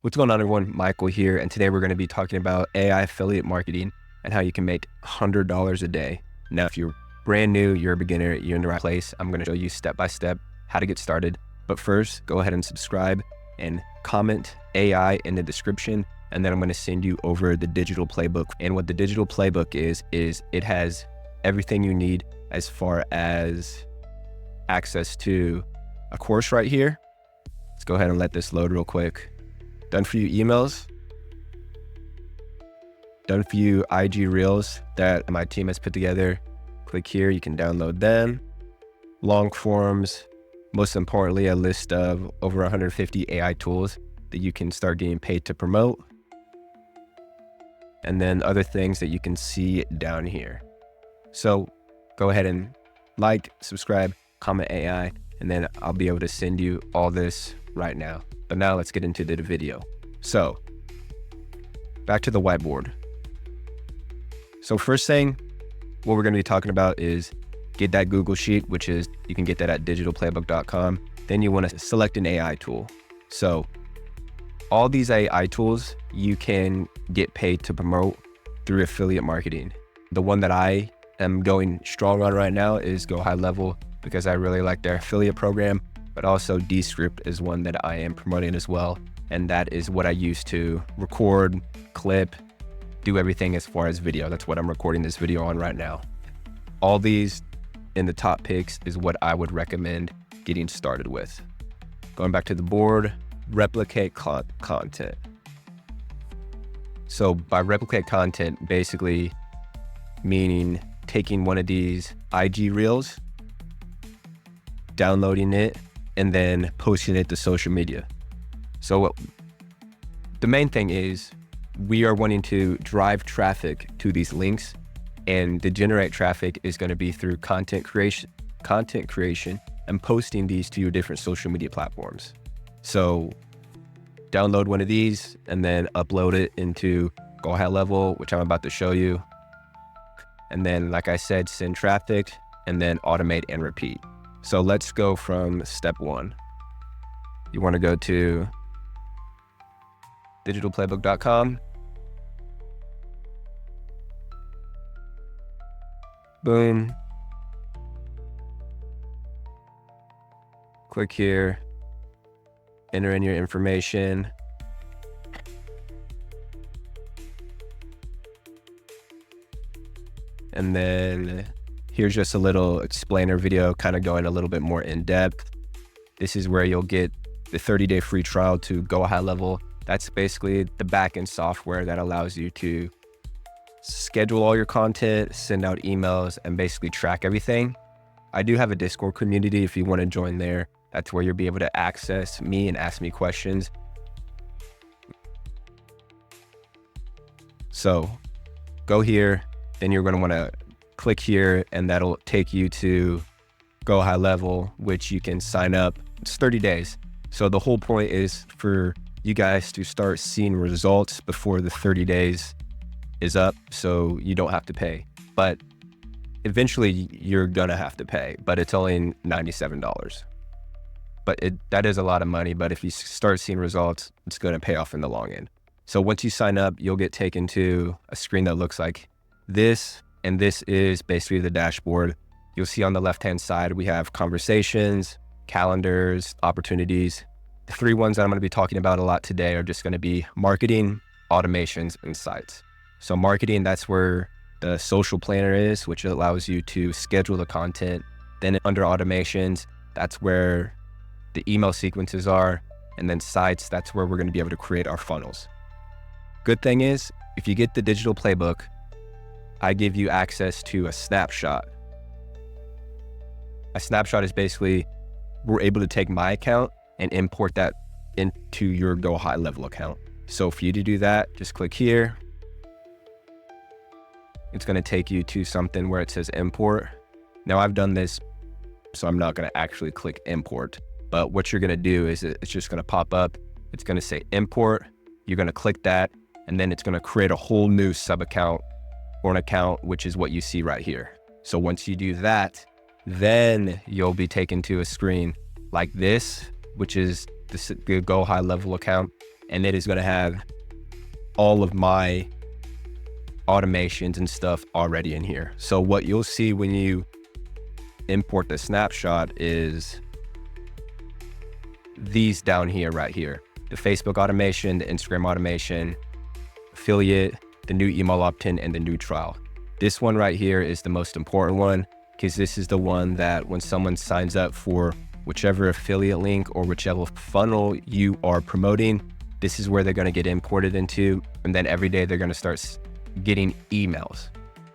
What's going on, everyone? Michael here, and today we're going to be talking about AI affiliate marketing and how you can make $100 a day. Now, if you're brand new, you're a beginner, you're in the right place, I'm going to show you step by step how to get started. But first, go ahead and subscribe and comment AI in the description, and then I'm going to send you over the digital playbook. And what the digital playbook is it has everything you need as far as access to a course right here. Let's go ahead and let this load real quick. Done for you emails, done for you IG Reels that my team has put together. Click here, you can download them. Long forms, most importantly, a list of over 150 AI tools that you can start getting paid to promote. And then other things that you can see down here. So go ahead and like, subscribe, comment AI, and then I'll be able to send you all this right now. But now let's get into the video. So back to the whiteboard. So first thing, what we're going to be talking about is get that Google Sheet, which is, you can get that at digitalplaybook.com. Then you want to select an AI tool. So all these AI tools, you can get paid to promote through affiliate marketing. The one that I am going strong on right now is Go High Level, because I really like their affiliate program. But also Descript is one that I am promoting as well. And that is what I use to record, clip, do everything as far as video. That's what I'm recording this video on right now. All these in the top picks is what I would recommend getting started with. Going back to the board, replicate content. So by replicate content, basically meaning taking one of these IG Reels, downloading it, and then posting it to social media. So the main thing is we are wanting to drive traffic to these links, and to generate traffic is going to be through content creation and posting these to your different social media platforms. So download one of these and then upload it into Go High Level, which I'm about to show you. And then, like I said, send traffic and then automate and repeat. So let's go from step one. You want to go to digitalplaybook.com. Boom. Click here, enter in your information. And then here's just a little explainer video, kind of going a little bit more in depth. This is where you'll get the 30-day free trial to Go High Level. That's basically the backend software that allows you to schedule all your content, send out emails, and basically track everything. I do have a Discord community if you want to join there. That's where you'll be able to access me and ask me questions. So go here, then you're going to want to click here, and that'll take you to Go High Level, which you can sign up. It's 30 days. So the whole point is for you guys to start seeing results before the 30 days is up, so you don't have to pay. But eventually you're gonna have to pay, but it's only $97. But that is a lot of money, but if you start seeing results, it's gonna pay off in the long end. So once you sign up, you'll get taken to a screen that looks like this, and this is basically the dashboard. You'll see on the left-hand side, we have conversations, calendars, opportunities. The three ones that I'm gonna be talking about a lot today are just gonna be marketing, automations, and sites. So marketing, that's where the social planner is, which allows you to schedule the content. Then under automations, that's where the email sequences are. And then sites, that's where we're gonna be able to create our funnels. Good thing is, if you get the digital playbook, I give you access to a snapshot. A snapshot is basically, we're able to take my account and import that into your Go High Level account. So for you to do that, just click here. It's going to take you to something where it says import. Now I've done this, so I'm not going to actually click import. But what you're going to do is it's just going to pop up. It's going to say import. You're going to click that, and then it's going to create a whole new sub account or an account, which is what you see right here. So once you do that, then you'll be taken to a screen like this, which is the Go High Level account. and it is going to have all of my automations and stuff already in here. So what you'll see when you import the snapshot is these down here, right here: the Facebook automation, the Instagram automation, affiliate, the new email opt-in, and the new trial. This one right here is the most important one, because this is the one that when someone signs up for whichever affiliate link or whichever funnel you are promoting, this is where they're going to get imported into. And then every day they're going to start getting emails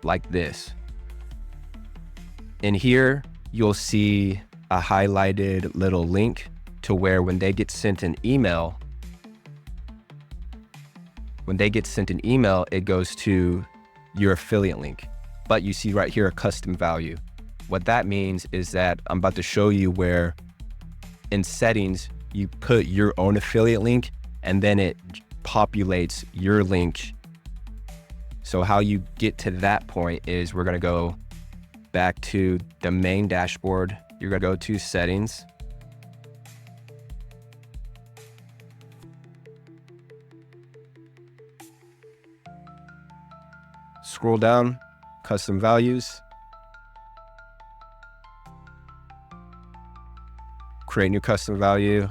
like this. In here, you'll see a highlighted little link to where when they get sent an email, it goes to your affiliate link. But you see right here a custom value. What that means is that I'm about to show you where in settings, you put your own affiliate link and then it populates your link. So how you get to that point is we're going to go back to the main dashboard. You're going to go to settings. Scroll down, custom values. Create new custom value.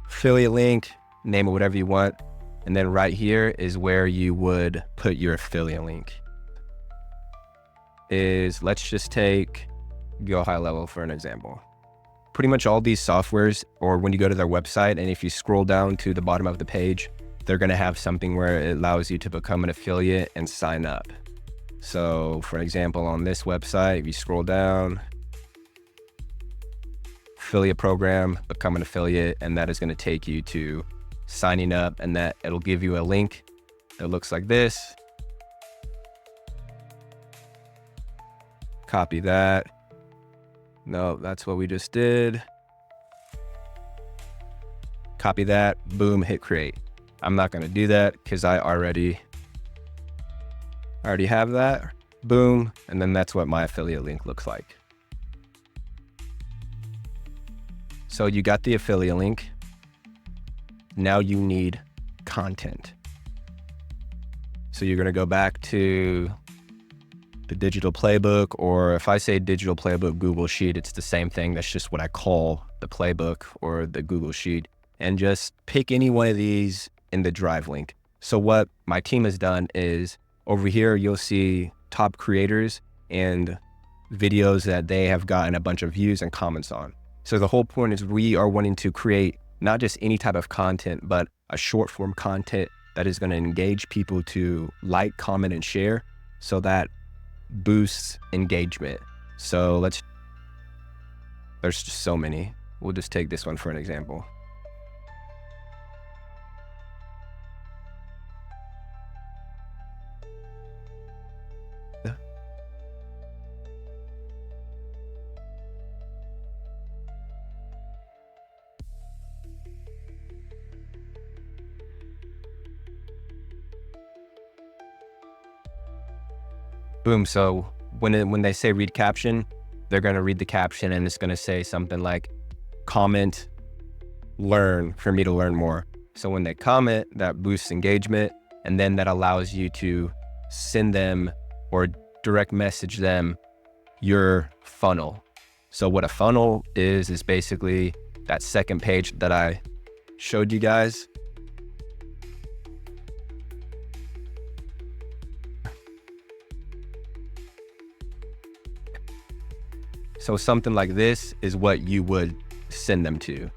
Affiliate link, name it whatever you want. And then right here is where you would put your affiliate link. Let's just go high level for an example. Pretty much all these softwares, or when you go to their website, and if you scroll down to the bottom of the page, they're going to have something where it allows you to become an affiliate and sign up. So for example, on this website, if you scroll down, affiliate program, become an affiliate, and that is going to take you to signing up, and that it'll give you a link that looks like this. Copy that. No, that's what we just did. Copy that, boom, hit create. I'm not going to do that because I already have that. Boom, and then that's what my affiliate link looks like. So you got the affiliate link. Now you need content. So you're going to go back to the digital playbook, or if I say digital playbook Google Sheet, it's the same thing. That's just what I call the playbook or the Google Sheet, and just pick any one of these in the drive link. So what my team has done is over here, you'll see top creators and videos that they have gotten a bunch of views and comments on. So the whole point is we are wanting to create not just any type of content, but a short form content that is going to engage people to like, comment, and share, so that boosts engagement. So there's just so many. We'll just take this one for an example. Boom. So when they say read caption, they're going to read the caption and it's going to say something like comment, learn, for me to learn more. So when they comment, that boosts engagement, and then that allows you to send them or direct message them your funnel. So what a funnel is basically that second page that I showed you guys. So something like this is what you would send them to.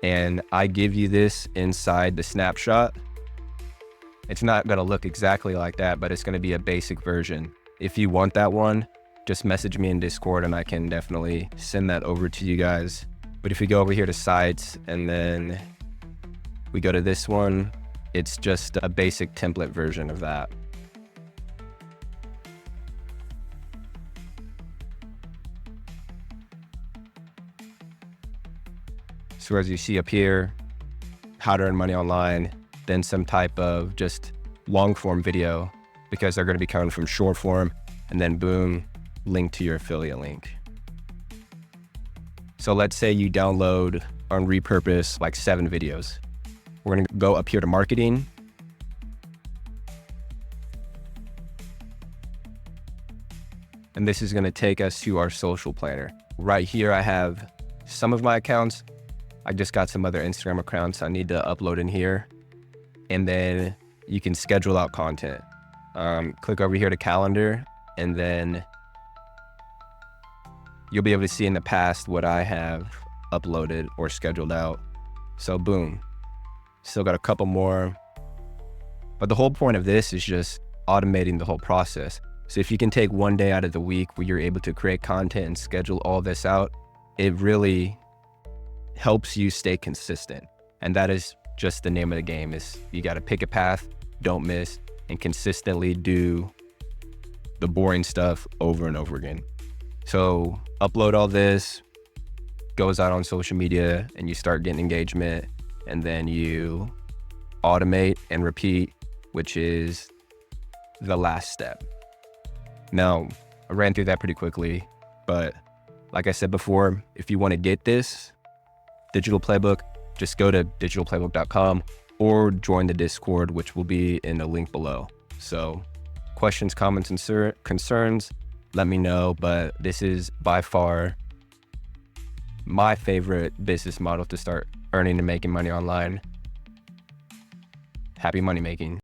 And I give you this inside the snapshot. It's not going to look exactly like that, but it's going to be a basic version. If you want that one, just message me in Discord and I can definitely send that over to you guys. But if we go over here to sites and then we go to this one, it's just a basic template version of that. So as you see up here, how to earn money online, then some type of just long form video, because they're going to be coming from short form, and then boom, link to your affiliate link. So let's say you download on repurpose like 7 videos. We're going to go up here to marketing. And this is going to take us to our social planner. Right here, I have some of my accounts. I just got some other Instagram accounts I need to upload in here. And then you can schedule out content. Click over here to calendar, and then you'll be able to see in the past what I have uploaded or scheduled out. So boom, still got a couple more. But the whole point of this is just automating the whole process. So if you can take one day out of the week where you're able to create content and schedule all this out, it really helps you stay consistent. And that is just the name of the game, is you got to pick a path, don't miss, and consistently do the boring stuff over and over again. So upload all this, goes out on social media, and you start getting engagement, and then you automate and repeat, which is the last step. Now, I ran through that pretty quickly, but like I said before, if you want to get this digital playbook, just go to digitalplaybook.com or join the Discord, which will be in the link below. So questions, comments, and concerns, let me know. But this is by far my favorite business model to start earning and making money online. Happy money making.